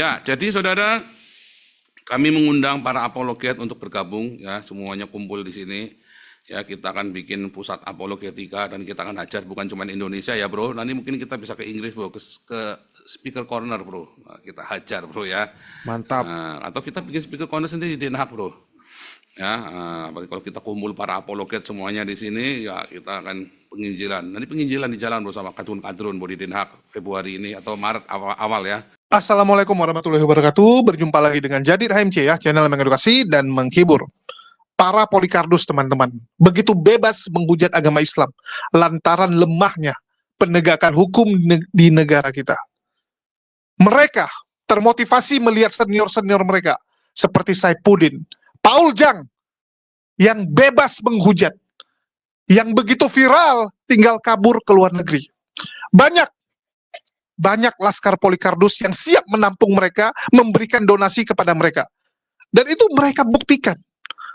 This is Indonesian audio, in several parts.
Ya, jadi saudara, kami mengundang para apologet untuk bergabung, ya, semuanya kumpul di sini. Ya, kita akan bikin pusat apologetika dan kita akan hajar bukan cuma Indonesia ya, bro. Nanti mungkin kita bisa ke Inggris, bro, ke speaker corner, bro. Nah, kita hajar, bro, ya. Mantap. Atau kita bikin speaker corner sendiri di Den Haag, bro. Ya, kalau kita kumpul para apologet semuanya di sini, ya kita akan penginjilan. Nanti penginjilan di jalan, bro, sama kadrun-kadrun, bro, di Den Haag Februari ini atau Maret awal ya. Assalamualaikum warahmatullahi wabarakatuh. Berjumpa lagi dengan Jadid HMC ya, channel yang mengedukasi dan menghibur. Para Polikardus teman-teman, begitu bebas menghujat agama Islam lantaran lemahnya penegakan hukum di negara kita. Mereka termotivasi melihat senior-senior mereka seperti Saifuddin, Paul Jang yang bebas menghujat, yang begitu viral tinggal kabur ke luar negeri. Banyak laskar Polikardus yang siap menampung mereka, memberikan donasi kepada mereka. Dan itu mereka buktikan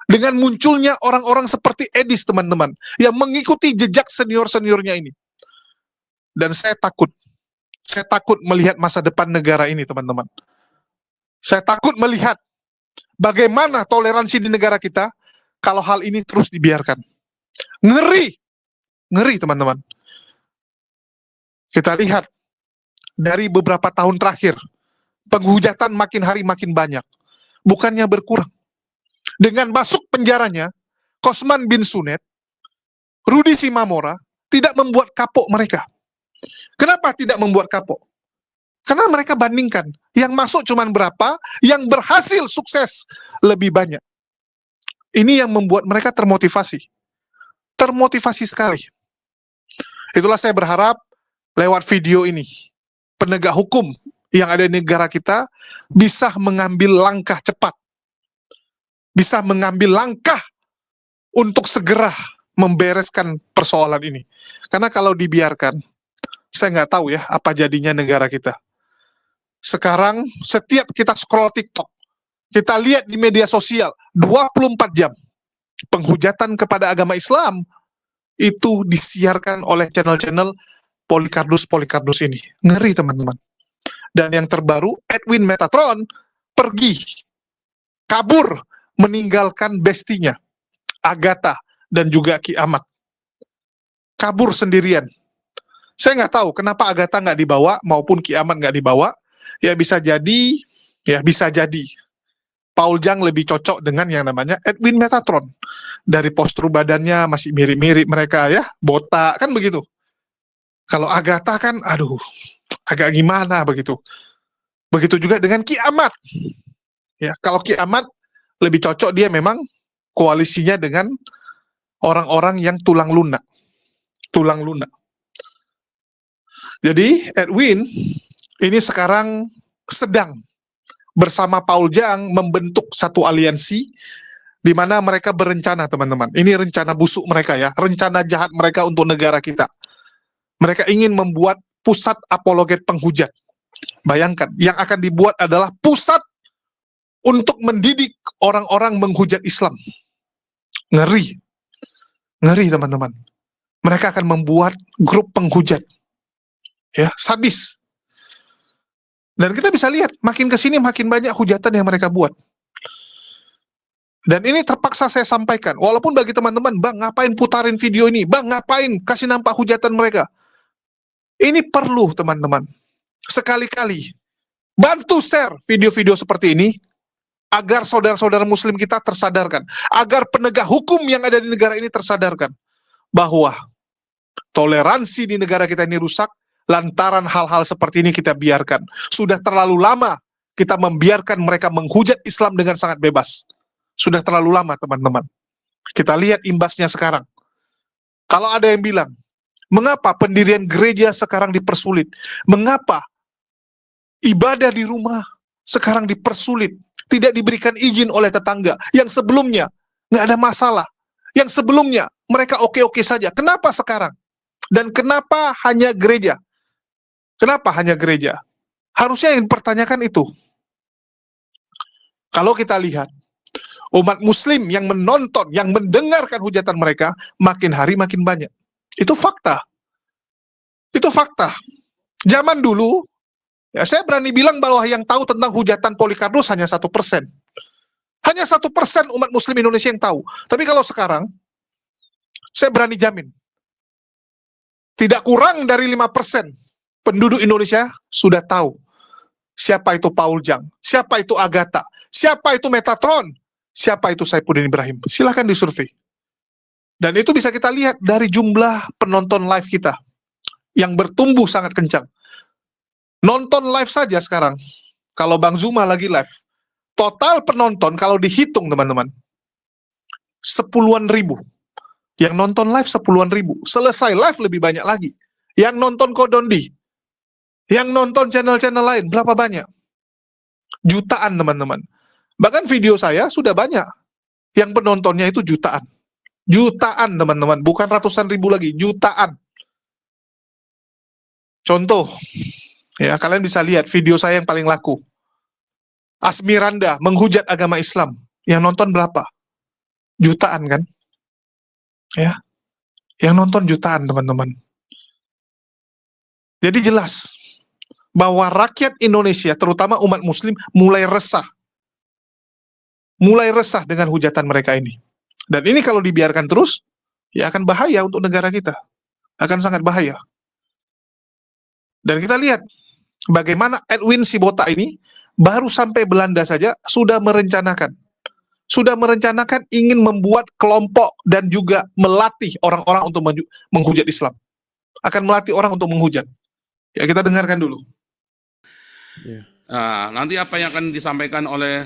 dengan munculnya orang-orang seperti Edis, teman-teman, yang mengikuti jejak senior-seniornya ini. Dan saya takut melihat masa depan negara ini, teman-teman. Saya takut melihat bagaimana toleransi di negara kita kalau hal ini terus dibiarkan. Ngeri, teman-teman. Kita lihat dari beberapa tahun terakhir, penghujatan makin hari makin banyak, bukannya berkurang. Dengan masuk penjaranya, Kosman bin Sunet, Rudi Simamora, tidak membuat kapok mereka. Kenapa tidak membuat kapok? Karena mereka bandingkan, yang masuk cuma berapa, yang berhasil sukses lebih banyak. Ini yang membuat mereka termotivasi. Termotivasi sekali. Itulah saya berharap lewat video ini, penegak hukum yang ada di negara kita bisa mengambil langkah cepat. Bisa mengambil langkah untuk segera membereskan persoalan ini. Karena kalau dibiarkan, saya nggak tahu ya apa jadinya negara kita. Sekarang setiap kita scroll TikTok, kita lihat di media sosial 24 jam penghujatan kepada agama Islam itu disiarkan oleh channel-channel Polikardus ini. Ngeri, teman-teman. Dan yang terbaru, Edwin Metatron pergi, kabur, meninggalkan bestinya, Agatha dan juga Ki Ahmad. Kabur sendirian. Saya nggak tahu kenapa Agatha nggak dibawa maupun Ki Ahmad nggak dibawa. Ya bisa jadi Paul Jang lebih cocok dengan yang namanya Edwin Metatron. Dari postur badannya masih mirip-mirip mereka ya, botak kan begitu. Kalau Agatha kan, aduh, agak gimana begitu. Begitu juga dengan Ki Ahmad. Ya, kalau Ki Ahmad lebih cocok dia memang koalisinya dengan orang-orang yang tulang lunak. Jadi Edwin ini sekarang sedang bersama Paul Jang membentuk satu aliansi di mana mereka berencana, teman-teman. Ini rencana busuk mereka ya, rencana jahat mereka untuk negara kita. Mereka ingin membuat pusat apologet penghujat. Bayangkan, yang akan dibuat adalah pusat untuk mendidik orang-orang menghujat Islam. Ngeri, teman-teman. Mereka akan membuat grup penghujat, ya, sadis. Dan kita bisa lihat, makin kesini makin banyak hujatan yang mereka buat. Dan ini terpaksa saya sampaikan, walaupun bagi teman-teman, bang, ngapain putarin video ini? Bang, ngapain kasih nampak hujatan mereka? Ini perlu, teman-teman. Sekali-kali, bantu share video-video seperti ini, agar saudara-saudara muslim kita tersadarkan, agar penegak hukum yang ada di negara ini tersadarkan, bahwa toleransi di negara kita ini rusak, lantaran hal-hal seperti ini kita biarkan. Sudah terlalu lama kita membiarkan mereka menghujat Islam dengan sangat bebas. Sudah terlalu lama, teman-teman. Kita lihat imbasnya sekarang. Kalau ada yang bilang, mengapa pendirian gereja sekarang dipersulit? Mengapa ibadah di rumah sekarang dipersulit? Tidak diberikan izin oleh tetangga, yang sebelumnya nggak ada masalah, yang sebelumnya mereka oke-oke saja. Kenapa sekarang? Dan kenapa hanya gereja? Kenapa hanya gereja? Harusnya yang dipertanyakan itu. Kalau kita lihat, umat muslim yang menonton, yang mendengarkan hujatan mereka, makin hari makin banyak. Itu fakta. Itu fakta. Zaman dulu, Ya, saya berani bilang bahwa yang tahu tentang hujatan Polikarpus hanya 1%. Hanya 1% umat Muslim Indonesia yang tahu. Tapi kalau sekarang, saya berani jamin, tidak kurang dari 5% penduduk Indonesia sudah tahu siapa itu Paul Jang, siapa itu Agatha, siapa itu Metatron, siapa itu Saifuddin Ibrahim. Silahkan disurvei. Dan itu bisa kita lihat dari jumlah penonton live kita yang bertumbuh sangat kencang. Nonton live saja sekarang, kalau Bang Zuma lagi live, total penonton kalau dihitung teman-teman, sepuluhan ribu. Yang nonton live sepuluhan ribu. Selesai live lebih banyak lagi. Yang nonton Kodondi, yang nonton channel-channel lain, berapa banyak? Jutaan teman-teman. Bahkan video saya sudah banyak. Yang penontonnya itu jutaan. Jutaan teman-teman, bukan ratusan ribu lagi, jutaan. Contoh, ya kalian bisa lihat video saya yang paling laku. Asmiranda menghujat agama Islam. Yang nonton berapa? Jutaan kan? Ya, yang nonton jutaan teman-teman. Jadi jelas bahwa rakyat Indonesia, terutama umat Muslim, mulai resah dengan hujatan mereka ini. Dan ini kalau dibiarkan terus, ya akan bahaya untuk negara kita, akan sangat bahaya. Dan kita lihat bagaimana Edwin Sibota ini baru sampai Belanda saja sudah merencanakan ingin membuat kelompok dan juga melatih orang-orang untuk menghujat Islam. Akan melatih orang untuk menghujat. Ya, kita dengarkan dulu. Nah, nanti apa yang akan disampaikan oleh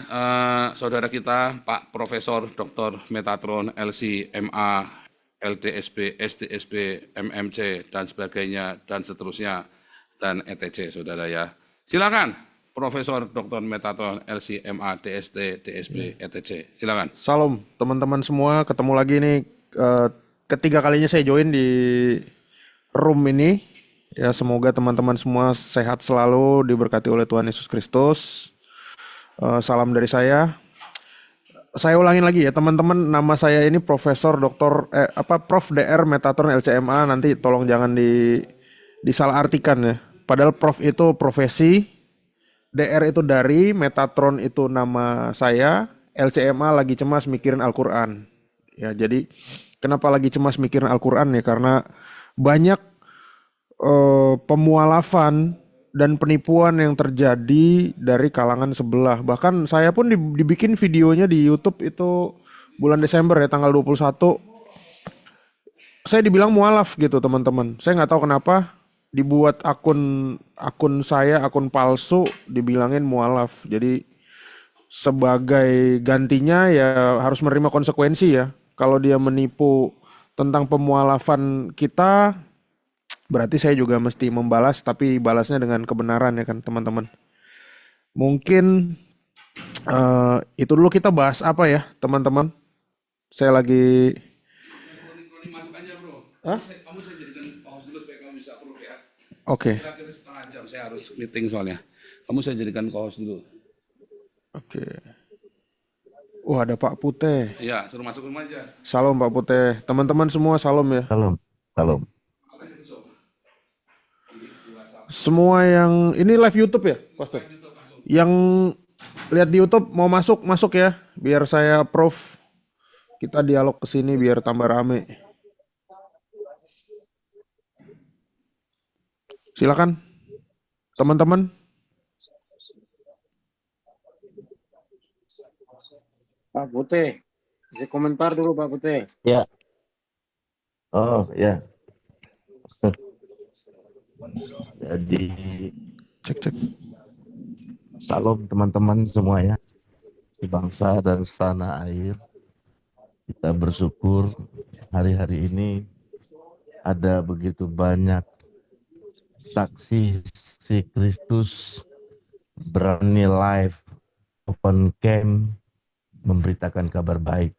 saudara kita, Pak Profesor Dr. Metatron, LC, MA, LDSB, SDSB, MMC, dan sebagainya, dan seterusnya, dan ETC, saudara ya. Silakan, Profesor Dr. Metatron, LC, MA, DST, DSB, ETC. Silakan. Salam teman-teman semua, ketemu lagi nih ketiga kalinya saya join di room ini. Ya, semoga teman-teman semua sehat selalu, diberkati oleh Tuhan Yesus Kristus. Salam dari saya. Saya ulangin lagi ya teman-teman, nama saya ini Profesor Dr. Prof DR Metatron LCMA. Nanti tolong jangan disalahartikan ya. Padahal Prof itu profesi, DR itu dari, Metatron itu nama saya, LCMA lagi cemas mikirin Al-Quran. Ya, jadi kenapa lagi cemas mikirin Al-Quran ya? Karena banyak pemualafan dan penipuan yang terjadi dari kalangan sebelah. Bahkan saya pun dibikin videonya di YouTube itu bulan Desember ya, tanggal 21. Saya dibilang mualaf gitu teman-teman. Saya nggak tahu kenapa dibuat akun saya, akun palsu, dibilangin mualaf. Jadi sebagai gantinya ya harus menerima konsekuensi ya. Kalau dia menipu tentang pemualafan kita, berarti saya juga mesti membalas, tapi balasnya dengan kebenaran ya kan teman-teman. Mungkin itu dulu, kita bahas apa ya teman-teman. Saya lagi Kamu saya jadikan pause dulu supaya kamu bisa approve ya. Oke. Kira-kira setengah jam, saya harus meeting soalnya. Kamu saya jadikan pause dulu. Oke. Wah, ada Pak Putih. Iya, suruh masuk rumah aja. Salam Pak Putih. Teman-teman semua salam ya. Salam, salam. Semua yang ini live YouTube ya, Pastor. Yang lihat di YouTube mau masuk ya, biar saya approve. Kita dialog ke sini biar tambah rame. Silakan, teman-teman. Pak Putih, bisa komentar dulu Pak Putih. Ya, oh ya. Jadi Cek. salam teman-teman semua ya, di bangsa dan setanah air. Kita bersyukur hari-hari ini ada begitu banyak saksi si Kristus berani live open cam memberitakan kabar baik.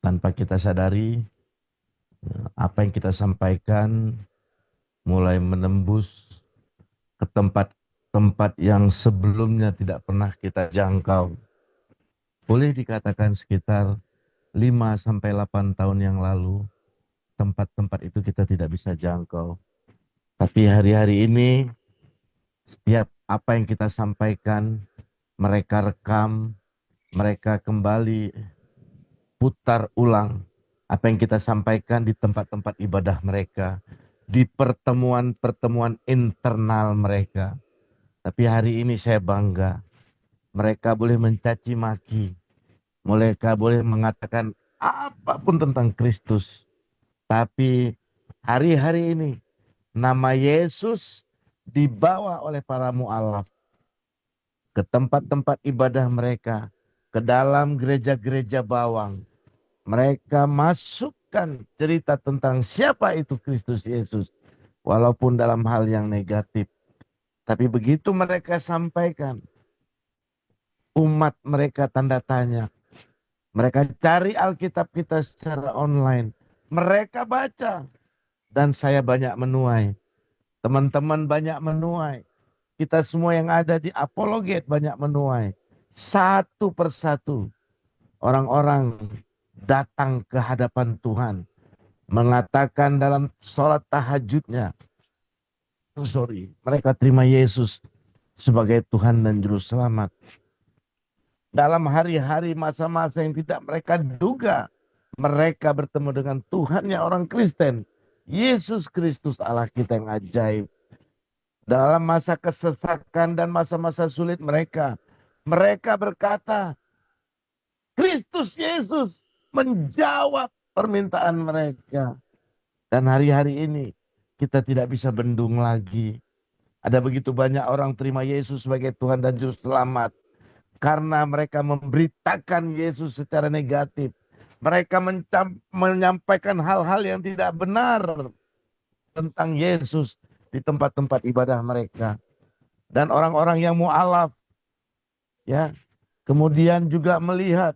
Tanpa kita sadari, apa yang kita sampaikan mulai menembus ke tempat-tempat yang sebelumnya tidak pernah kita jangkau. Boleh dikatakan sekitar 5-8 tahun yang lalu, tempat-tempat itu kita tidak bisa jangkau. Tapi hari-hari ini Setiap apa yang kita sampaikan, mereka rekam, mereka kembali putar ulang apa yang kita sampaikan di tempat-tempat ibadah mereka, di pertemuan-pertemuan internal mereka. Tapi hari ini saya bangga, mereka boleh mencaci maki, mereka boleh mengatakan apapun tentang Kristus. Tapi hari-hari ini nama Yesus dibawa oleh para mualaf ke tempat-tempat ibadah mereka, ke dalam gereja-gereja bawang. Mereka masukkan cerita tentang siapa itu Kristus Yesus, walaupun dalam hal yang negatif. Tapi begitu mereka sampaikan, umat mereka tanda tanya. Mereka cari Alkitab kita secara online. Mereka baca. Dan saya banyak menuai. Teman-teman banyak menuai. Kita semua yang ada di Apologet banyak menuai. Satu persatu orang-orang datang ke hadapan Tuhan. Mengatakan dalam sholat tahajudnya. Mereka terima Yesus sebagai Tuhan dan Juru Selamat. Dalam hari-hari masa-masa yang tidak mereka duga, mereka bertemu dengan Tuhannya orang Kristen. Yesus Kristus Allah kita yang ajaib. Dalam masa kesesakan dan masa-masa sulit mereka berkata, Kristus Yesus menjawab permintaan mereka. Dan hari-hari ini kita tidak bisa bendung lagi. Ada begitu banyak orang terima Yesus sebagai Tuhan dan Juru Selamat. Karena mereka memberitakan Yesus secara negatif. Mereka menyampaikan hal-hal yang tidak benar tentang Yesus di tempat-tempat ibadah mereka. Dan orang-orang yang mu'alaf, ya, kemudian juga melihat.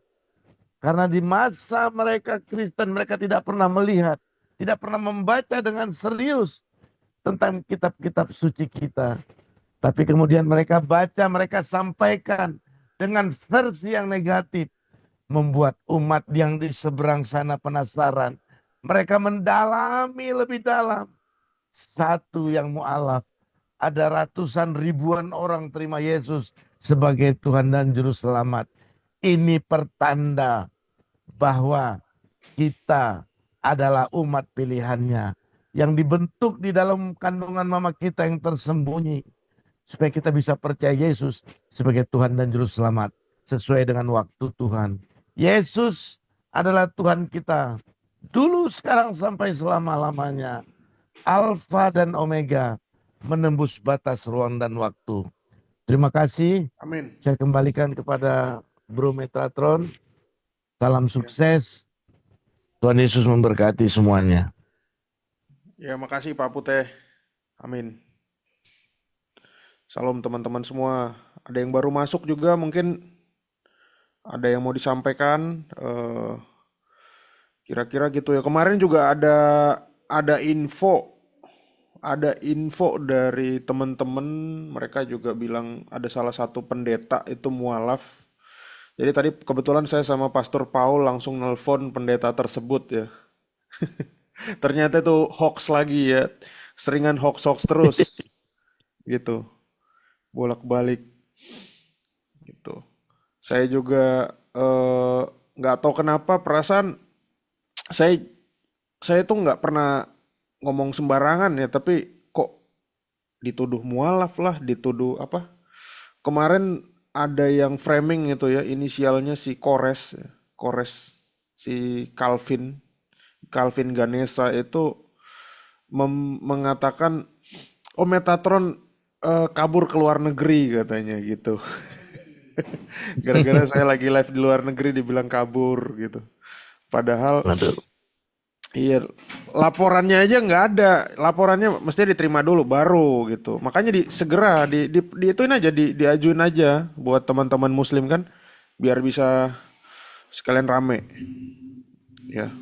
Karena di masa mereka Kristen, mereka tidak pernah melihat. Tidak pernah membaca dengan serius tentang kitab-kitab suci kita. Tapi kemudian mereka baca, mereka sampaikan dengan versi yang negatif. Membuat umat yang di seberang sana penasaran. Mereka mendalami lebih dalam. Satu yang mu'alaf. Ada ratusan ribuan orang terima Yesus sebagai Tuhan dan Juru Selamat. Ini pertanda bahwa kita adalah umat pilihannya. Yang dibentuk di dalam kandungan mama kita yang tersembunyi. Supaya kita bisa percaya Yesus sebagai Tuhan dan Juru Selamat. Sesuai dengan waktu Tuhan. Yesus adalah Tuhan kita. Dulu, sekarang, sampai selama-lamanya. Alfa dan Omega. Menembus batas ruang dan waktu. Terima kasih. Amin. Saya kembalikan kepada Bro Metatron. Salam sukses. Tuhan Yesus memberkati semuanya. Ya, makasih Pak Putih. Amin. Salam teman-teman semua. Ada yang baru masuk juga mungkin ada yang mau disampaikan. Kira-kira gitu ya. Kemarin juga ada info dari teman-teman, mereka juga bilang ada salah satu pendeta itu mualaf. Jadi tadi kebetulan saya sama Pastor Paul langsung nelpon pendeta tersebut ya. Ternyata itu hoax lagi ya. Seringan hoax-hoax terus gitu. Bolak-balik gitu. Saya juga nggak tahu kenapa perasaan saya tuh nggak pernah ngomong sembarangan ya, tapi kok dituduh mualaf lah, dituduh apa? Kemarin ada yang framing itu ya, inisialnya si Kores, ya. Kores, si Calvin Ganesha itu mengatakan, oh Metatron kabur ke luar negeri katanya gitu. Gara-gara saya lagi live di luar negeri dibilang kabur gitu. Padahal Aduh. iya, laporannya aja nggak ada. Laporannya mesti diterima dulu baru gitu. Makanya segera ituin aja, diajuin aja buat teman-teman Muslim kan, biar bisa sekalian rame. Ya,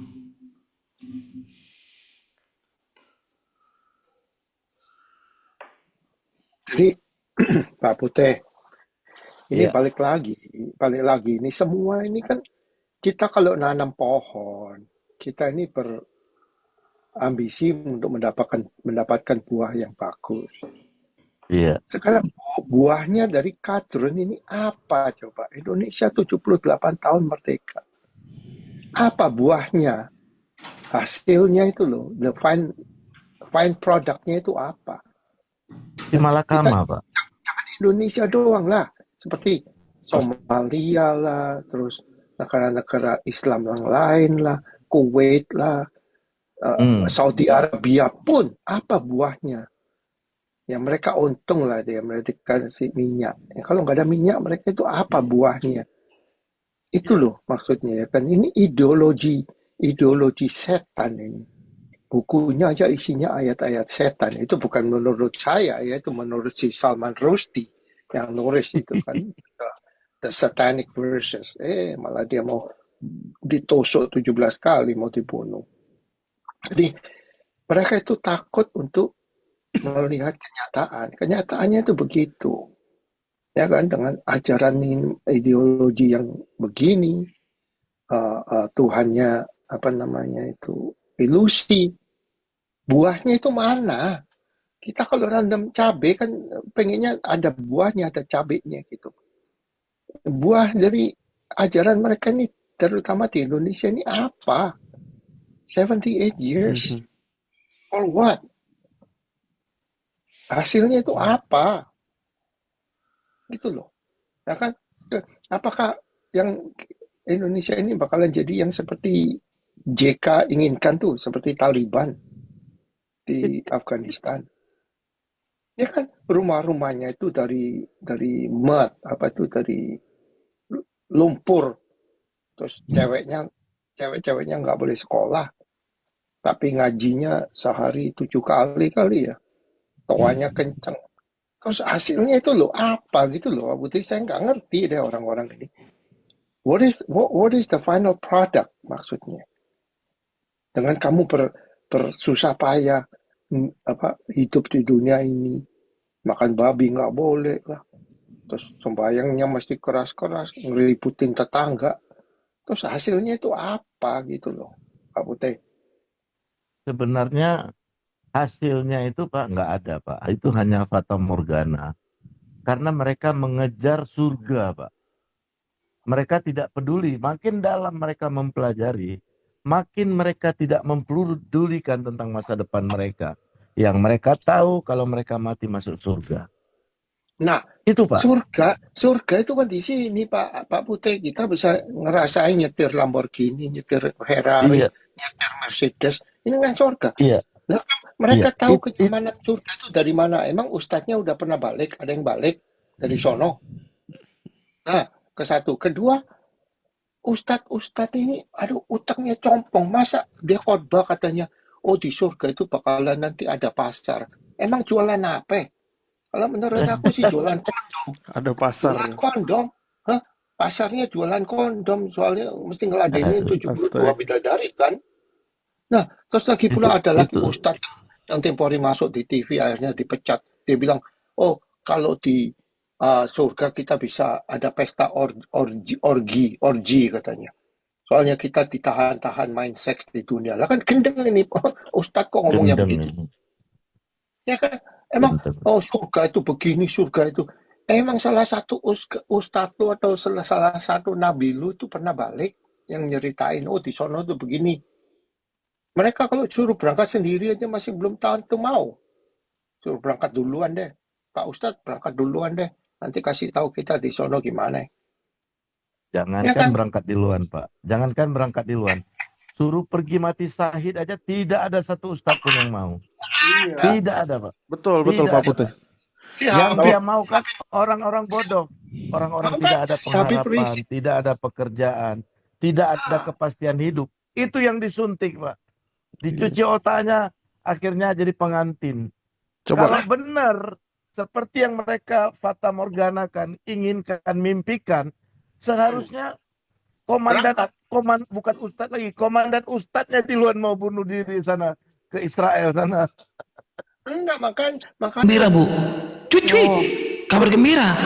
Jadi Pak Putih, ini Ya, balik lagi. Ini semua ini kan kita kalau nanam pohon, kita ini berambisi untuk mendapatkan buah yang bagus. Iya. Sekarang buahnya dari kadrun ini apa coba? Indonesia 78 tahun merdeka. Apa buahnya? Hasilnya itu loh, the fine productnya itu apa? Di Kita Malakama, Pak. Indonesia doang lah, seperti Somalia lah, terus negara-negara Islam yang lain lah, Kuwait lah, Saudi Arabia pun apa buahnya? Ya mereka untung lah dia, mereka kasih minyak. Ya, kalau nggak ada minyak mereka itu apa buahnya? Itu loh maksudnya ya kan. Ini ideologi setan ini. Bukunya aja isinya ayat-ayat setan. Itu bukan menurut saya ya, itu menurut si Salman Rushdie yang nulis itu kan. The Satanic Verses. Malah dia mau ditusuk 17 kali, mau dibunuh. Jadi mereka itu takut untuk melihat kenyataan. Kenyataannya itu begitu. Ya kan, dengan ajaran ideologi yang begini, Tuhannya apa namanya itu ilusi. Buahnya itu mana? Kita kalau random cabai kan pengennya ada buahnya, ada cabenya gitu. Buah dari ajaran mereka ini, terutama di Indonesia ini apa? 78 years. For what? Hasilnya itu apa? Gitu loh. Ya kan? Apakah yang Indonesia ini bakalan jadi yang seperti JK inginkan tuh, seperti Taliban di Afghanistan? Ya kan, rumah-rumahnya itu dari mud, apa itu dari lumpur. Terus cewek-ceweknya nggak boleh sekolah, tapi ngajinya sehari 7 kali ya. Toanya kenceng. Terus hasilnya itu loh apa gitu loh. Putih saya nggak ngerti deh orang-orang ini. What is the final product maksudnya? Dengan kamu bersusah payah hidup di dunia ini, makan babi nggak boleh lah. Terus sembayangnya mesti keras-keras, ngeributin tetangga. Terus hasilnya itu apa gitu loh, Pak Putih? Sebenarnya hasilnya itu Pak nggak ada Pak. Itu hanya fata morgana. Karena mereka mengejar surga Pak. Mereka tidak peduli. Makin dalam mereka mempelajari, makin mereka tidak mempedulikan tentang masa depan mereka. Yang mereka tahu kalau mereka mati masuk surga. Nah, Itu Pak. surga itu kan di sini Pak Putih. Kita bisa ngerasain nyetir Lamborghini, nyetir Ferrari, Iya, nyetir Mercedes. Ini kan surga. iya, Nah, mereka iya. tahu kenyamanan surga itu dari mana? Emang ustadznya udah pernah balik? Ada yang balik dari sono? Nah, ke satu. Kedua, ustadz ini, aduh utaknya compong. Masa dia khotbah katanya, oh di surga itu bakalan nanti ada pasar. Emang jualan apa? Kalau menurut aku sih jualan kondom. Ada pasar. Jualan kondom? Hah? Pasarnya jualan kondom. Soalnya mesti ngeladenin 72 Astaga. bidadari kan? Nah, terus lagi pula ada lagi Itu. ustadz yang tempo hari masuk di TV akhirnya dipecat. Dia bilang, oh kalau di surga kita bisa ada pesta orgi katanya. Soalnya kita ditahan-tahan main seks di dunia. Lah kan gendeng ini ustadz kok ngomongnya Gendeng begitu. ini. Ya kan, emang Gendeng. oh surga itu begini, surga itu. Emang salah satu ustadz lu atau salah satu nabi lu itu pernah balik yang nyeritain, oh di sono tuh begini. Mereka kalau suruh berangkat sendiri aja masih belum tahu tuh mau. Suruh berangkat duluan deh. Pak Ustadz berangkat duluan deh. Nanti kasih tahu kita di sono gimana. Ya Jangankan kan? berangkat di luar Pak. Jangankan berangkat di luar. Suruh pergi mati syahid aja tidak ada satu ustadz pun yang mau. Iya. Tidak ada Pak. Betul Tidak Pak ada. Putih. Yang dia mau kan orang-orang bodoh. Orang-orang tidak ada Si Habib pengharapan, Rizik. tidak ada pekerjaan, tidak ada kepastian hidup. Itu yang disuntik Pak. Dicuci otaknya, akhirnya jadi pengantin. Coba. Kalau benar seperti yang mereka fata morganakan, inginkan, mimpikan, seharusnya bukan ustadz lagi, komandan ustadznya di luar mau bunuh diri sana ke Israel sana. Enggak, makan. Gembira Bu, cuy, kabar gembira,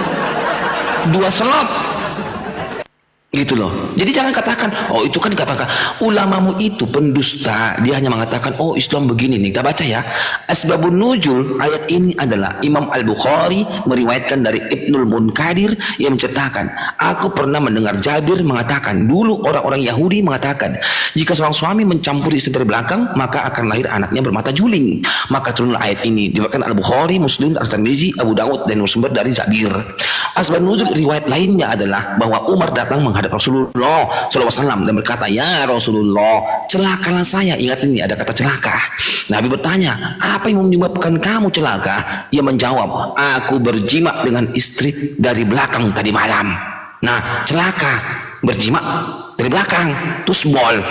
2 slot. Gitu loh. Jadi jangan katakan, oh itu kan dikatakan ulamamu itu pendusta. Dia hanya mengatakan, oh Islam begini nih. Kita baca ya. Asbabun nuzul ayat ini adalah Imam Al-Bukhari meriwayatkan dari Ibnul Munkadir yang menceritakan, aku pernah mendengar Jabir mengatakan, dulu orang-orang Yahudi mengatakan, jika seorang suami mencampuri istri dari belakang, maka akan lahir anaknya bermata juling. Maka turunlah ayat ini. Diriwayatkan Al-Bukhari, Muslim, At-Tirmidzi, Abu Dawud dan bersumber dari Jabir. Asbabun nuzul riwayat lainnya adalah bahwa Umar datang menghadap Rasulullah SAW dan berkata, ya Rasulullah, celakalah saya. Ingat ini ada kata celaka. Nabi bertanya, apa yang menyebabkan kamu celaka? Ia menjawab, aku berjima dengan istri dari belakang tadi malam. Nah, celaka berjima dari belakang, tusbol.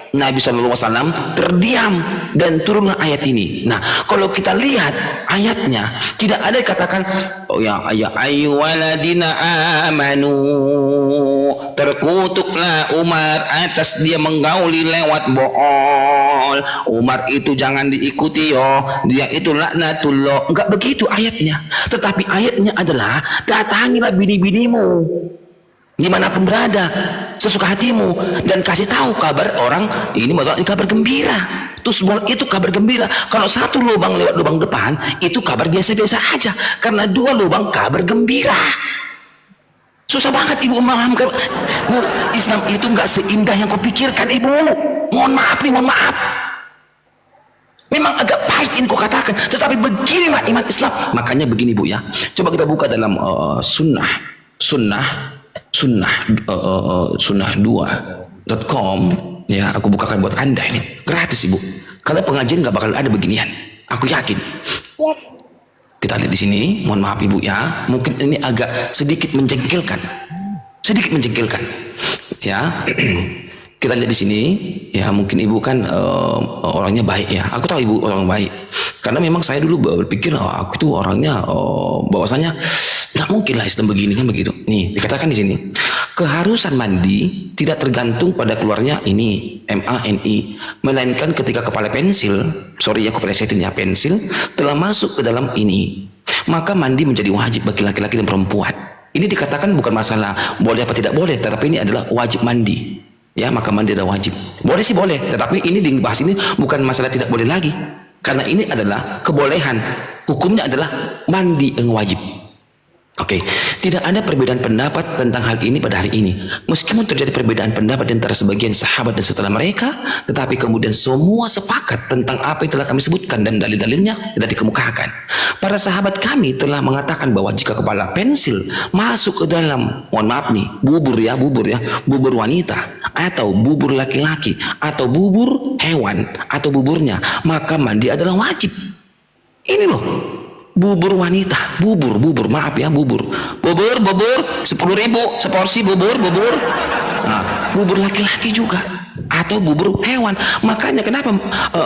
Nabi SAW terdiam dan turunlah ayat ini. Nah, kalau kita lihat ayatnya, tidak ada dikatakan, oh ya ayyuhaladina amanu, terkutuklah Umar atas dia menggauli lewat bohong. Umar itu jangan diikuti dia itu laknatullah. Enggak begitu ayatnya. Tetapi ayatnya adalah, datangilah bini-binimu dimanapun berada, sesuka hatimu, dan kasih tahu kabar orang ini kabar gembira. Tusbol itu kabar gembira. Kalau satu lubang lewat lubang depan itu kabar biasa-biasa aja, karena dua lubang kabar gembira. Susah banget ibu memahamkan. Bu, Islam itu nggak seindah yang kau pikirkan ibu. Mohon maaf nih, mohon maaf. Memang agak pahit ini kau katakan, tetapi beginilah iman Islam. Makanya begini bu ya. Coba kita buka dalam sunnah2.com ya, aku bukakan buat anda ini gratis ibu, karena pengajian nggak bakal ada beginian, aku yakin. Kita lihat di sini, mohon maaf ibu ya, mungkin ini agak sedikit menjengkelkan ya. Kita lihat di sini ya, mungkin ibu kan orangnya baik ya, aku tahu ibu orang baik, karena memang saya dulu berpikir aku tuh orangnya bahwasanya nggak mungkin lah Islam begini kan begitu. Nih dikatakan di sini, keharusan mandi tidak tergantung pada keluarnya ini MANI, melainkan ketika kepala pensil, sorry ya aku plesetin ya, pensil telah masuk ke dalam ini, maka mandi menjadi wajib bagi laki-laki dan perempuan. Ini dikatakan bukan masalah boleh apa tidak boleh, tetapi ini adalah wajib mandi. Ya, maka mandi adalah wajib. Boleh sih boleh, tetapi ini dibahas ini bukan masalah tidak boleh lagi, karena ini adalah kebolehan. Hukumnya adalah mandi yang wajib. Oke, tidak ada perbedaan pendapat tentang hal ini pada hari ini. Meskipun terjadi perbedaan pendapat antara sebagian sahabat dan setelah mereka, tetapi kemudian semua sepakat tentang apa yang telah kami sebutkan dan dalil-dalilnya tidak dikemukakan. Para sahabat kami telah mengatakan bahwa jika kepala pensil masuk ke dalam, mohon maaf nih, bubur wanita atau bubur laki-laki atau bubur hewan atau buburnya, maka mandi adalah wajib. Ini loh. Bubur wanita, bubur, maaf ya, bubur 10.000 seporsi bubur. Nah, bubur laki-laki juga atau bubur hewan. Makanya kenapa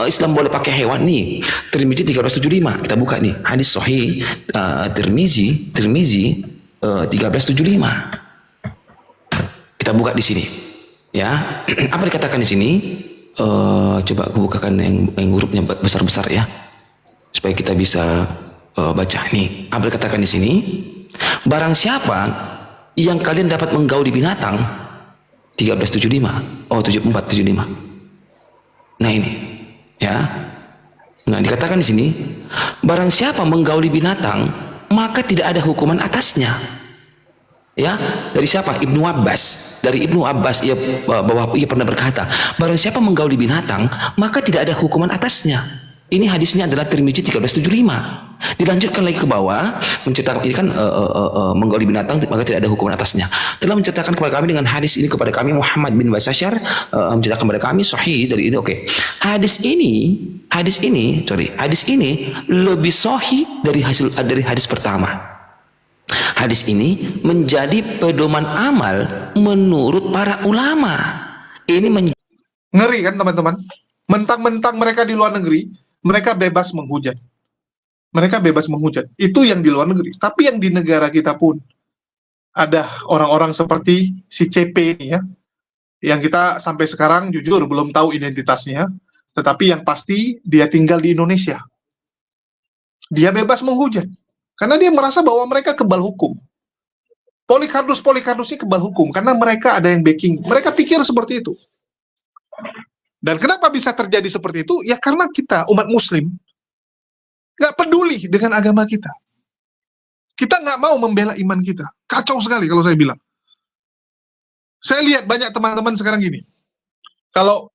Islam boleh pakai hewan nih? Tirmidzi 1375, kita buka nih hadis sahih Tirmidzi 1375. Kita buka di sini ya. Apa dikatakan di sini? Coba aku bukakan yang hurufnya besar-besar ya, supaya kita bisa baca nih. Apa dikatakan di sini? Barang siapa yang kalian dapat menggauli binatang, 1375, 7475. Nah ini ya. Nah dikatakan di sini, barang siapa menggauli binatang, maka tidak ada hukuman atasnya. Ya, dari siapa? Ibnu Abbas. Dari Ibnu Abbas bahwa ia pernah berkata, barang siapa menggauli binatang, maka tidak ada hukuman atasnya. Ini hadisnya adalah Tirmidzi 1375. Dilanjutkan lagi ke bawah, menceritakan ini kan menggauli binatang maka tidak ada hukuman atasnya. Telah menceritakan kepada kami dengan hadis ini kepada kami Muhammad bin Basyar, menceritakan kepada kami sahih dari ini. Oke. Hadis ini lebih sahih dari hadis pertama. Hadis ini menjadi pedoman amal menurut para ulama. Ini Ngeri kan teman-teman? Mentang-mentang mereka di luar negeri, mereka bebas menghujat. Itu yang di luar negeri. Tapi yang di negara kita pun ada orang-orang seperti si CP ini ya, yang kita sampai sekarang jujur belum tahu identitasnya, tetapi yang pasti dia tinggal di Indonesia. Dia bebas menghujat karena dia merasa bahwa mereka kebal hukum. Polikardus ini kebal hukum karena mereka ada yang backing. Mereka pikir seperti itu. Dan kenapa bisa terjadi seperti itu? Ya karena kita, umat muslim, nggak peduli dengan agama kita. Kita nggak mau membela iman kita. Kacau sekali kalau saya bilang. Saya lihat banyak teman-teman sekarang gini. Kalau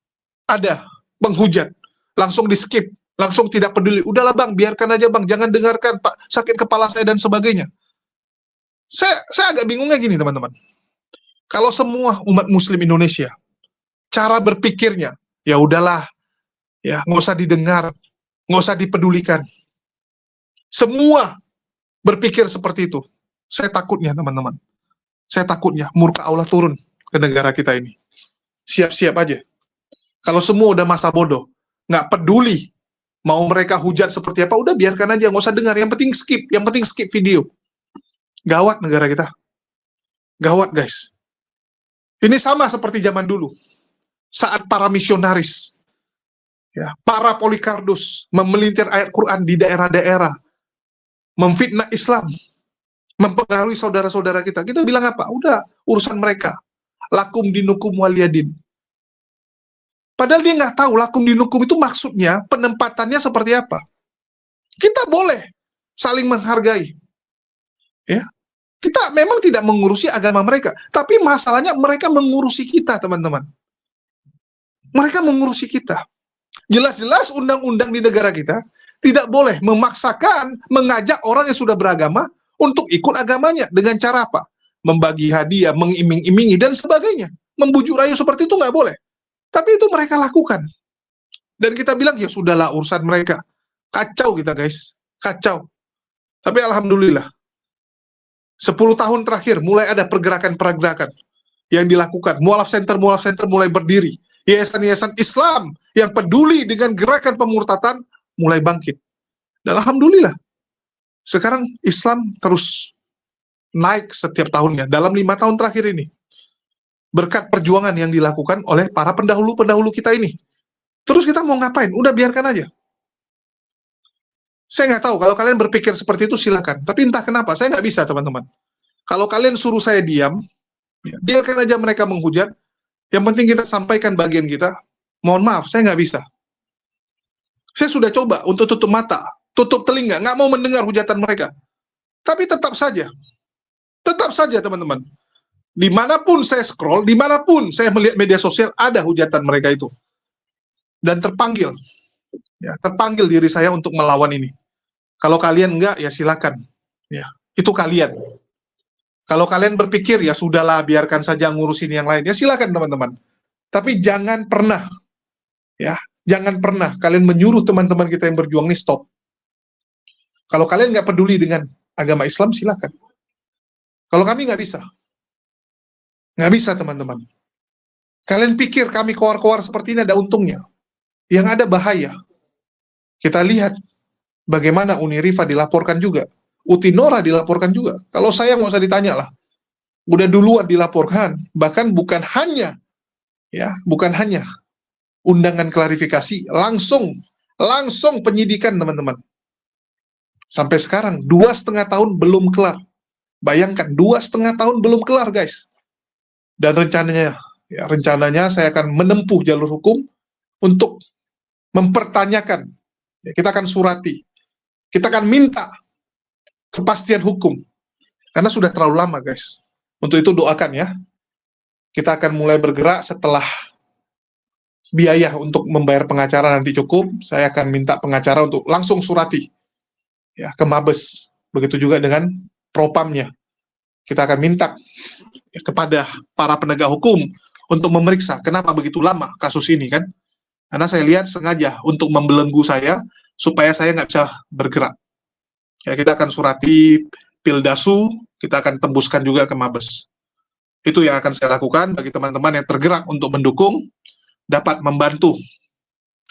ada penghujat, langsung di skip, langsung tidak peduli. Udahlah bang, biarkan aja bang, jangan dengarkan pak, sakit kepala saya dan sebagainya. Saya agak bingungnya gini teman-teman. Kalau semua umat muslim Indonesia, cara berpikirnya, ya udahlah, ya nggak usah didengar, nggak usah dipedulikan. Semua berpikir seperti itu. Saya takutnya teman-teman. Saya takutnya murka Allah turun ke negara kita ini. Siap-siap aja. Kalau semua udah masa bodoh, nggak peduli mau mereka hujat seperti apa, udah biarkan aja, nggak usah dengar. Yang penting skip video. Gawat negara kita. Gawat guys. Ini sama seperti zaman dulu. Saat para misionaris, ya, para Polikardus memelintir ayat Quran di daerah-daerah, memfitnah Islam, mempengaruhi saudara-saudara kita. Kita bilang apa? Udah, urusan mereka. Lakum dinukum waliyadin. Padahal dia nggak tahu lakum dinukum itu maksudnya penempatannya seperti apa. Kita boleh saling menghargai. Ya. Kita memang tidak mengurusi agama mereka, tapi masalahnya mereka mengurusi kita, teman-teman. Mereka mengurusi kita. Jelas-jelas undang-undang di negara kita tidak boleh memaksakan mengajak orang yang sudah beragama untuk ikut agamanya dengan cara apa? Membagi hadiah, mengiming-imingi, dan sebagainya. Membujuk rayu seperti itu nggak boleh. Tapi itu mereka lakukan. Dan kita bilang, ya sudahlah urusan mereka. Kacau kita guys, kacau. Tapi alhamdulillah, 10 tahun terakhir mulai ada pergerakan-pergerakan yang dilakukan. Mualaf center mulai berdiri. Yayasan-yayasan Islam yang peduli dengan gerakan pemurtatan mulai bangkit. Dan alhamdulillah, sekarang Islam terus naik setiap tahunnya. Dalam 5 tahun terakhir ini, berkat perjuangan yang dilakukan oleh para pendahulu-pendahulu kita ini. Terus kita mau ngapain? Udah biarkan aja. Saya nggak tahu, kalau kalian berpikir seperti itu silakan. Tapi entah kenapa, saya nggak bisa teman-teman. Kalau kalian suruh saya diam, ya, biarkan aja mereka menghujat. Yang penting kita sampaikan bagian kita. Mohon maaf, saya nggak bisa. Saya sudah coba untuk tutup mata, tutup telinga, nggak mau mendengar hujatan mereka. Tapi tetap saja teman-teman. Dimanapun saya scroll, dimanapun saya melihat media sosial, ada hujatan mereka itu. Dan terpanggil diri saya untuk melawan ini. Kalau kalian enggak, ya silakan. Ya, itu kalian. Kalau kalian berpikir, ya sudahlah, biarkan saja ngurusin yang lain. Ya silakan teman-teman. Tapi jangan pernah kalian menyuruh teman-teman kita yang berjuang ini stop. Kalau kalian nggak peduli dengan agama Islam, silakan. Kalau kami nggak bisa. Nggak bisa teman-teman. Kalian pikir kami koar-koar seperti ini ada untungnya? Yang ada bahaya. Kita lihat bagaimana Uni Rifa dilaporkan juga, Utinora dilaporkan juga. Kalau saya nggak usah ditanya lah, udah duluan dilaporkan. Bahkan bukan hanya undangan klarifikasi, langsung penyidikan teman-teman. Sampai sekarang 2,5 tahun belum kelar. Bayangkan 2,5 tahun belum kelar guys. Dan rencananya saya akan menempuh jalur hukum untuk mempertanyakan. Kita akan surati, kita akan minta kepastian hukum, karena sudah terlalu lama guys. Untuk itu doakan ya, kita akan mulai bergerak setelah biaya untuk membayar pengacara nanti cukup. Saya akan minta pengacara untuk langsung surati ya ke Mabes, begitu juga dengan propamnya. Kita akan minta kepada para penegak hukum untuk memeriksa kenapa begitu lama kasus ini kan. Karena saya lihat sengaja untuk membelenggu saya, supaya saya nggak bisa bergerak. Ya, kita akan surati Pildasu, kita akan tembuskan juga ke Mabes. Itu yang akan saya lakukan bagi teman-teman yang tergerak untuk mendukung, dapat membantu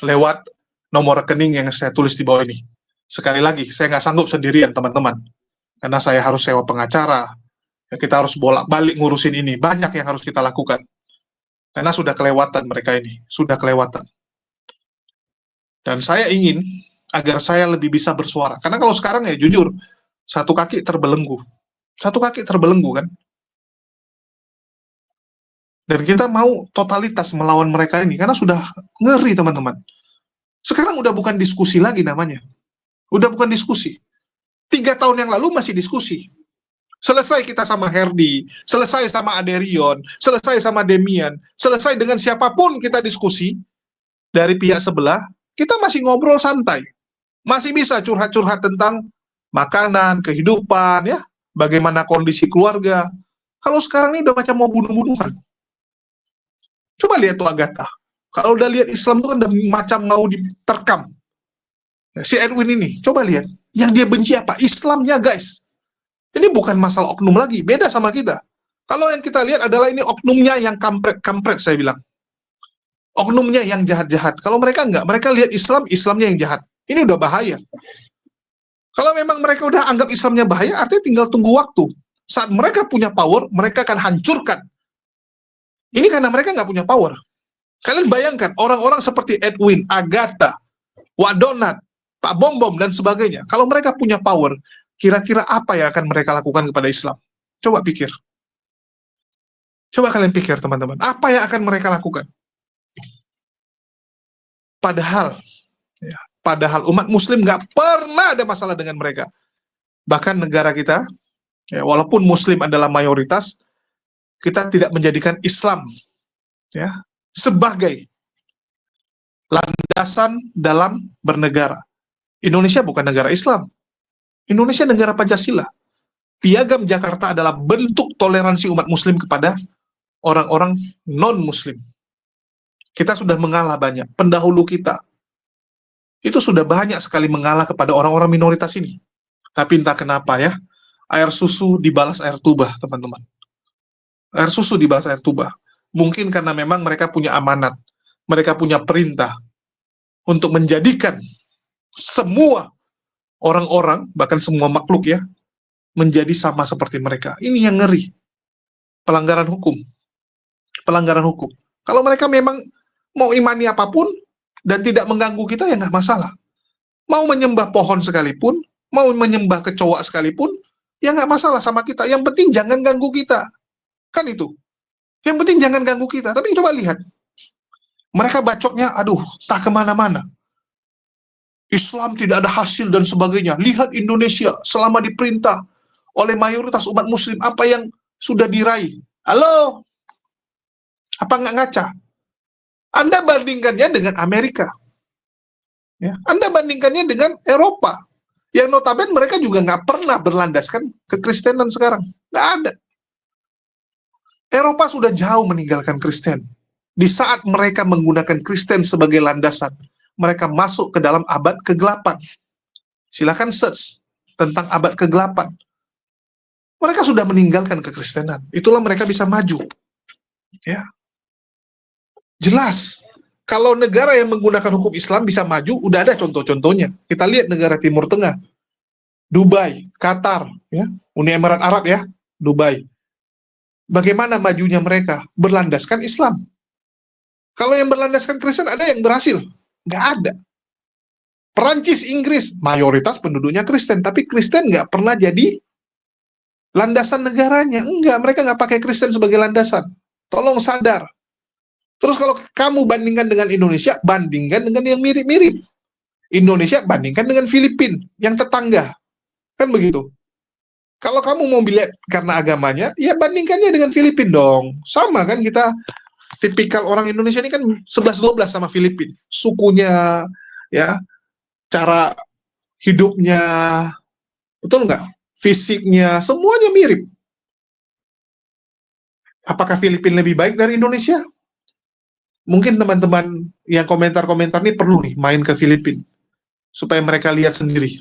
lewat nomor rekening yang saya tulis di bawah ini. Sekali lagi, saya nggak sanggup sendirian teman-teman. Karena saya harus sewa pengacara, ya, kita harus bolak-balik ngurusin ini. Banyak yang harus kita lakukan. Karena sudah kelewatan mereka ini, sudah kelewatan. Dan saya ingin agar saya lebih bisa bersuara. Karena kalau sekarang ya jujur, satu kaki terbelenggu kan. Dan kita mau totalitas melawan mereka ini, karena sudah ngeri teman-teman. Sekarang udah bukan diskusi lagi namanya. Udah bukan diskusi. 3 tahun yang lalu masih diskusi. Selesai kita sama Herdi, selesai sama Aderion, selesai sama Demian, selesai dengan siapapun kita diskusi, dari pihak sebelah, kita masih ngobrol santai. Masih bisa curhat-curhat tentang makanan, kehidupan, ya, bagaimana kondisi keluarga. Kalau sekarang ini udah macam mau bunuh-bunuhan. Coba lihat tuh Agatha. Kalau udah lihat Islam tuh kan udah macam mau diterkam. Si Edwin ini, coba lihat. Yang dia benci apa? Islamnya, guys. Ini bukan masalah oknum lagi, beda sama kita. Kalau yang kita lihat adalah ini oknumnya yang kampret saya bilang. Oknumnya yang jahat-jahat. Kalau mereka enggak, mereka lihat Islam, Islamnya yang jahat. Ini udah bahaya. Kalau memang mereka udah anggap Islamnya bahaya, artinya tinggal tunggu waktu. Saat mereka punya power, mereka akan hancurkan. Ini karena mereka nggak punya power. Kalian bayangkan, orang-orang seperti Edwin, Agatha, Wak Donat, Pak Bom Bom, dan sebagainya. Kalau mereka punya power, kira-kira apa yang akan mereka lakukan kepada Islam? Coba pikir. Coba kalian pikir, teman-teman. Apa yang akan mereka lakukan? Padahal umat muslim nggak pernah ada masalah dengan mereka. Bahkan negara kita, ya, walaupun muslim adalah mayoritas, kita tidak menjadikan Islam, ya, sebagai landasan dalam bernegara. Indonesia bukan negara Islam. Indonesia negara Pancasila. Piagam Jakarta adalah bentuk toleransi umat muslim kepada orang-orang non-muslim. Kita sudah mengalah banyak. Pendahulu kita itu sudah banyak sekali mengalah kepada orang-orang minoritas ini. Tapi entah kenapa ya, air susu dibalas air tuba, teman-teman. Air susu dibalas air tuba. Mungkin karena memang mereka punya amanat, mereka punya perintah untuk menjadikan semua orang-orang, bahkan semua makhluk ya, menjadi sama seperti mereka. Ini yang ngeri. Pelanggaran hukum. Pelanggaran hukum. Kalau mereka memang mau imani apapun, dan tidak mengganggu kita, ya nggak masalah. Mau menyembah pohon sekalipun, mau menyembah kecoa sekalipun, ya nggak masalah sama kita. Yang penting jangan ganggu kita. Kan itu. Yang penting jangan ganggu kita. Tapi coba lihat. Mereka bacotnya, aduh, tak kemana-mana. Islam tidak ada hasil dan sebagainya. Lihat Indonesia selama diperintah oleh mayoritas umat muslim, apa yang sudah diraih. Halo? Apa nggak ngaca? Anda bandingkannya dengan Amerika. Ya. Anda bandingkannya dengan Eropa. Yang notabene mereka juga nggak pernah berlandaskan kekristenan sekarang. Nggak ada. Eropa sudah jauh meninggalkan Kristen. Di saat mereka menggunakan Kristen sebagai landasan, mereka masuk ke dalam abad kegelapan. Silakan search tentang abad kegelapan. Mereka sudah meninggalkan kekristenan. Itulah mereka bisa maju. Ya. Jelas. Kalau negara yang menggunakan hukum Islam bisa maju, udah ada contoh-contohnya. Kita lihat negara Timur Tengah. Dubai, Qatar, ya, Uni Emirat Arab ya, Dubai. Bagaimana majunya mereka? Berlandaskan Islam. Kalau yang berlandaskan Kristen ada yang berhasil? Nggak ada. Perancis, Inggris, mayoritas penduduknya Kristen, tapi Kristen nggak pernah jadi landasan negaranya. Enggak, mereka nggak pakai Kristen sebagai landasan. Tolong sadar. Terus kalau kamu bandingkan dengan Indonesia, bandingkan dengan yang mirip-mirip. Indonesia bandingkan dengan Filipina, yang tetangga. Kan begitu. Kalau kamu mau lihat karena agamanya, ya bandingkannya dengan Filipina dong. Sama kan kita, tipikal orang Indonesia ini kan 11-12 sama Filipina. Sukunya, ya, cara hidupnya, betul nggak? Fisiknya, semuanya mirip. Apakah Filipina lebih baik dari Indonesia? Mungkin teman-teman yang komentar-komentar ini perlu nih main ke Filipina supaya mereka lihat sendiri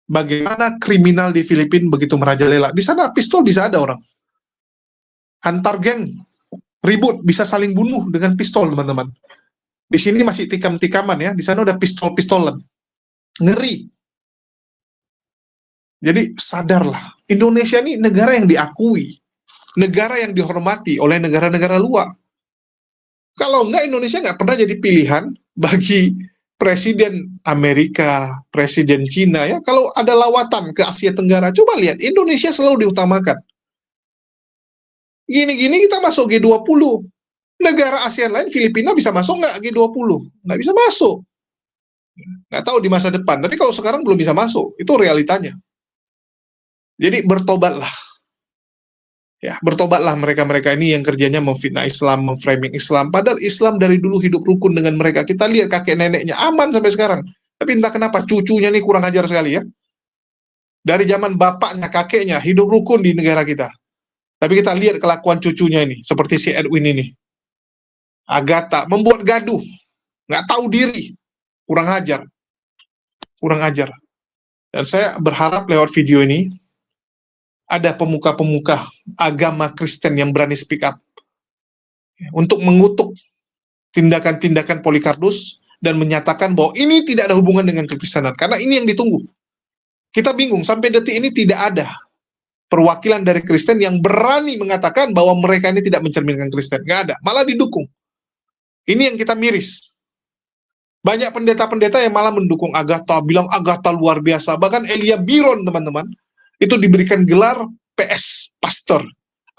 bagaimana kriminal di Filipina begitu merajalela. Di sana pistol bisa ada orang. Antar geng ribut bisa saling bunuh dengan pistol, teman-teman. Di sini masih tikam-tikaman ya, di sana udah pistol-pistolan. Ngeri. Jadi sadarlah, Indonesia ini negara yang diakui, negara yang dihormati oleh negara-negara luar. Kalau enggak, Indonesia nggak pernah jadi pilihan bagi Presiden Amerika, Presiden Cina ya. Kalau ada lawatan ke Asia Tenggara, coba lihat, Indonesia selalu diutamakan. Gini-gini kita masuk G20. Negara ASEAN lain, Filipina bisa masuk nggak G20? Nggak bisa masuk. Nggak tahu di masa depan. Tapi kalau sekarang belum bisa masuk. Itu realitanya. Jadi bertobatlah. Ya, bertobatlah mereka-mereka ini yang kerjanya memfitnah Islam, memframing Islam. Padahal Islam dari dulu hidup rukun dengan mereka. Kita lihat kakek neneknya aman sampai sekarang. Tapi entah kenapa cucunya nih kurang ajar sekali ya. Dari zaman bapaknya, kakeknya, hidup rukun di negara kita. Tapi kita lihat kelakuan cucunya ini, seperti si Edwin ini. Agatha, membuat gaduh. Nggak tahu diri. Kurang ajar. Kurang ajar. Dan saya berharap lewat video ini, ada pemuka-pemuka agama Kristen yang berani speak up. Untuk mengutuk tindakan-tindakan Polikarpus dan menyatakan bahwa ini tidak ada hubungan dengan kekristenan. Karena ini yang ditunggu. Kita bingung, sampai detik ini tidak ada perwakilan dari Kristen yang berani mengatakan bahwa mereka ini tidak mencerminkan Kristen. Nggak ada, malah didukung. Ini yang kita miris. Banyak pendeta-pendeta yang malah mendukung Agatha, bilang Agatha luar biasa. Bahkan Elia Biron, teman-teman, itu diberikan gelar PS, pastor.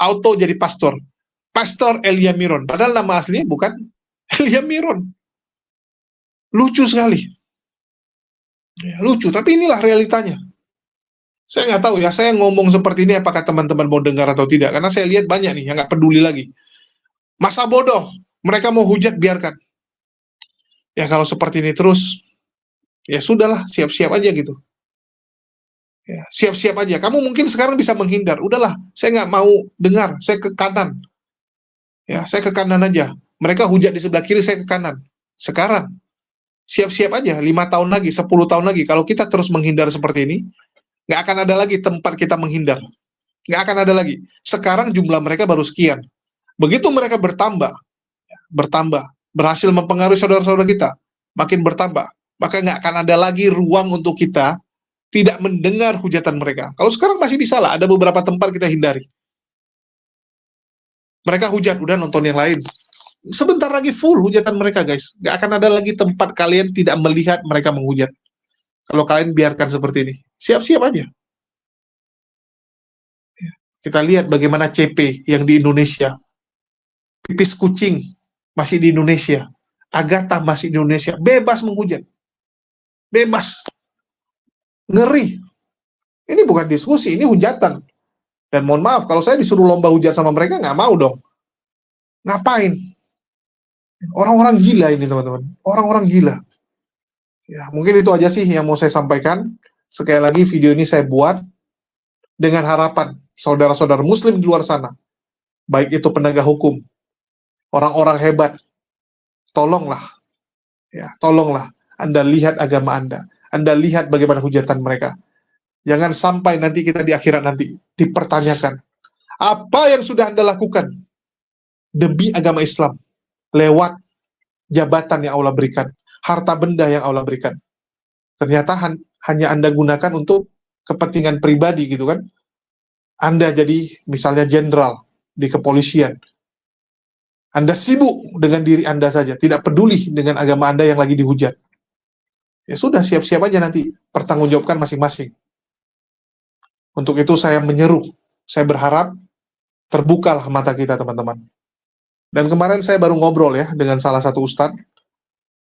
Auto jadi pastor. Pastor Elia Miron. Padahal nama aslinya bukan Elia Miron. Lucu sekali. Ya, lucu, tapi inilah realitanya. Saya nggak tahu ya, saya ngomong seperti ini apakah teman-teman mau dengar atau tidak. Karena saya lihat banyak nih yang nggak peduli lagi. Masa bodoh, mereka mau hujat, biarkan. Ya kalau seperti ini terus, ya sudahlah, siap-siap aja gitu. Ya, siap-siap aja. Kamu mungkin sekarang bisa menghindar. Udahlah, saya nggak mau dengar. Saya ke kanan. Ya, saya ke kanan aja. Mereka hujat di sebelah kiri, saya ke kanan. Sekarang, siap-siap aja. 5 tahun lagi, 10 tahun lagi. Kalau kita terus menghindar seperti ini, nggak akan ada lagi tempat kita menghindar. Nggak akan ada lagi. Sekarang jumlah mereka baru sekian. Begitu mereka bertambah, berhasil mempengaruhi saudara-saudara kita, makin bertambah, maka nggak akan ada lagi ruang untuk kita tidak mendengar hujatan mereka. Kalau sekarang masih bisa lah, ada beberapa tempat kita hindari. Mereka hujat, udah nonton yang lain. Sebentar lagi full hujatan mereka, guys. Nggak akan ada lagi tempat kalian tidak melihat mereka menghujat. Kalau kalian biarkan seperti ini, siap-siap aja. Kita lihat bagaimana CP yang di Indonesia, pipis kucing masih di Indonesia, Agatha masih di Indonesia, bebas menghujat. Bebas. Ngeri. Ini bukan diskusi, ini hujatan. Dan mohon maaf, kalau saya disuruh lomba hujat sama mereka, nggak mau dong. Ngapain? Orang-orang gila ini, teman-teman. Orang-orang gila. Ya, mungkin itu aja sih yang mau saya sampaikan. Sekali lagi, video ini saya buat dengan harapan saudara-saudara muslim di luar sana, baik itu penegak hukum, orang-orang hebat, tolonglah, ya, tolonglah Anda lihat agama Anda lihat bagaimana hujatan mereka. Jangan sampai nanti kita di akhirat nanti dipertanyakan, apa yang sudah Anda lakukan demi agama Islam lewat jabatan yang Allah berikan, harta benda yang Allah berikan. Ternyata hanya Anda gunakan untuk kepentingan pribadi gitu kan. Anda jadi misalnya jenderal di kepolisian. Anda sibuk dengan diri Anda saja, tidak peduli dengan agama Anda yang lagi dihujat. Ya sudah, siap-siap aja nanti pertanggungjawabkan masing-masing. Untuk itu saya menyeru, saya berharap terbukalah mata kita, teman-teman. Dan kemarin saya baru ngobrol ya dengan salah satu ustadz.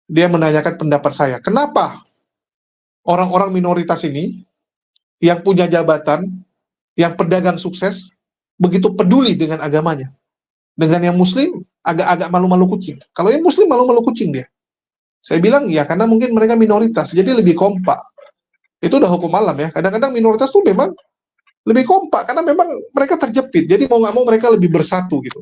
Dia menanyakan pendapat saya, kenapa orang-orang minoritas ini yang punya jabatan, yang pedagang sukses, begitu peduli dengan agamanya. Dengan yang muslim, agak-agak malu-malu kucing. Kalau yang muslim malu-malu kucing dia. Saya bilang, ya karena mungkin mereka minoritas, jadi lebih kompak. Itu udah hukum alam ya. Kadang-kadang minoritas tuh memang lebih kompak, karena memang mereka terjepit. Jadi mau nggak mau mereka lebih bersatu gitu.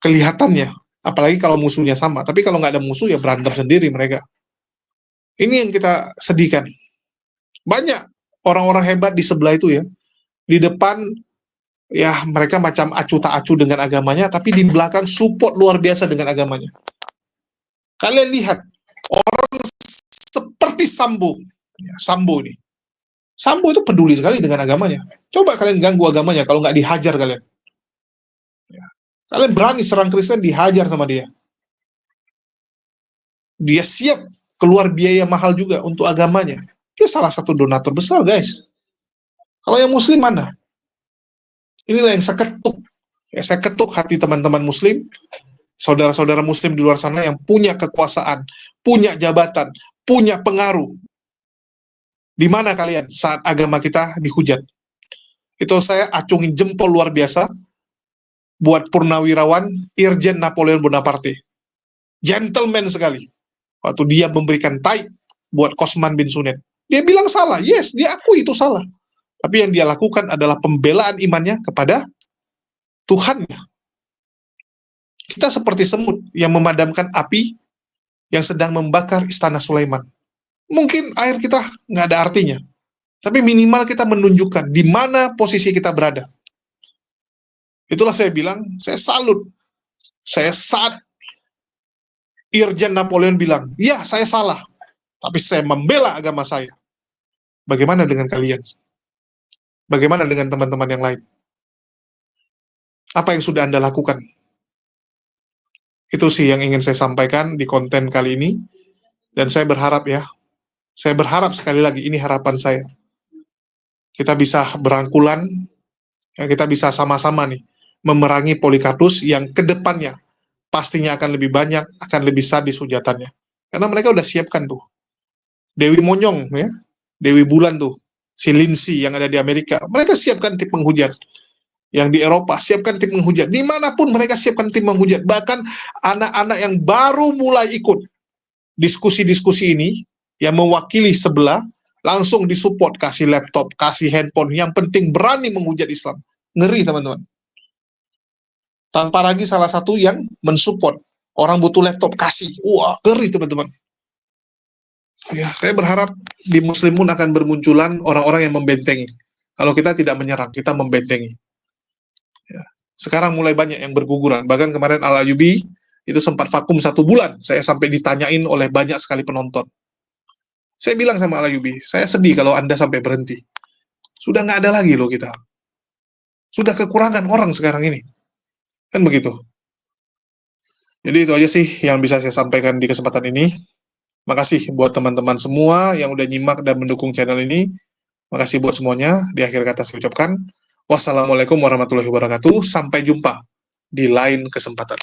Kelihatannya. Apalagi kalau musuhnya sama. Tapi kalau nggak ada musuh, ya berantem sendiri mereka. Ini yang kita sedihkan. Banyak orang-orang hebat di sebelah itu ya. Di depan, ya mereka macam acu tak acu dengan agamanya, tapi di belakang support luar biasa dengan agamanya. Kalian lihat, orang seperti Sambo. Ya, Sambo ini. Sambo itu peduli sekali dengan agamanya. Coba kalian ganggu agamanya, kalau nggak dihajar kalian. Ya. Kalian berani serang Kristen, dihajar sama dia. Dia siap keluar biaya mahal juga untuk agamanya. Dia salah satu donatur besar, guys. Kalau yang muslim mana? Inilah yang saya ketuk. Ya, saya ketuk hati teman-teman muslim, saudara-saudara muslim di luar sana yang punya kekuasaan, punya jabatan, punya pengaruh. Di mana kalian saat agama kita dihujat? Itu saya acungin jempol luar biasa buat purnawirawan Irjen Napoleon Bonaparte. Gentleman sekali. Waktu dia memberikan tai buat Kosman bin Sunet. Dia bilang salah, yes, dia akui itu salah. Tapi yang dia lakukan adalah pembelaan imannya kepada Tuhannya. Kita seperti semut yang memadamkan api yang sedang membakar istana Sulaiman. Mungkin air kita nggak ada artinya, tapi minimal kita menunjukkan di mana posisi kita berada. Itulah saya bilang, saya salut. Saya saat Irjen Napoleon bilang, ya saya salah, tapi saya membela agama saya. Bagaimana dengan kalian? Bagaimana dengan teman-teman yang lain? Apa yang sudah Anda lakukan? Itu sih yang ingin saya sampaikan di konten kali ini. Dan saya berharap ya, saya berharap sekali lagi, ini harapan saya. Kita bisa berangkulan, ya, kita bisa sama-sama nih, memerangi Polikarpus yang kedepannya pastinya akan lebih banyak, akan lebih sadis hujatannya. Karena mereka udah siapkan tuh. Dewi Monyong, ya, Dewi Bulan tuh, si Lindsay yang ada di Amerika, mereka siapkan tim penghujat. Yang di Eropa, siapkan tim penghujat. Dimanapun mereka siapkan tim penghujat. Bahkan anak-anak yang baru mulai ikut diskusi-diskusi ini, yang mewakili sebelah, langsung disupport, kasih laptop, kasih handphone, yang penting berani menghujat Islam. Ngeri teman-teman. Tanpa lagi salah satu yang mensupport. Orang butuh laptop, kasih. Wah, ngeri teman-teman. Ya, saya berharap di Muslimun akan bermunculan orang-orang yang membentengi. Kalau kita tidak menyerang, kita membentengi. Ya. Sekarang mulai banyak yang berguguran. Bahkan kemarin Al-Ayyubi itu sempat vakum 1 bulan. Saya sampai ditanyain oleh banyak sekali penonton. Saya bilang sama Al-Ayyubi, saya sedih kalau Anda sampai berhenti. Sudah nggak ada lagi loh kita. Sudah kekurangan orang sekarang ini. Kan begitu. Jadi itu aja sih yang bisa saya sampaikan di kesempatan ini. Makasih buat teman-teman semua yang udah nyimak dan mendukung channel ini. Makasih buat semuanya. Di akhir kata saya ucapkan, wassalamualaikum warahmatullahi wabarakatuh. Sampai jumpa di lain kesempatan.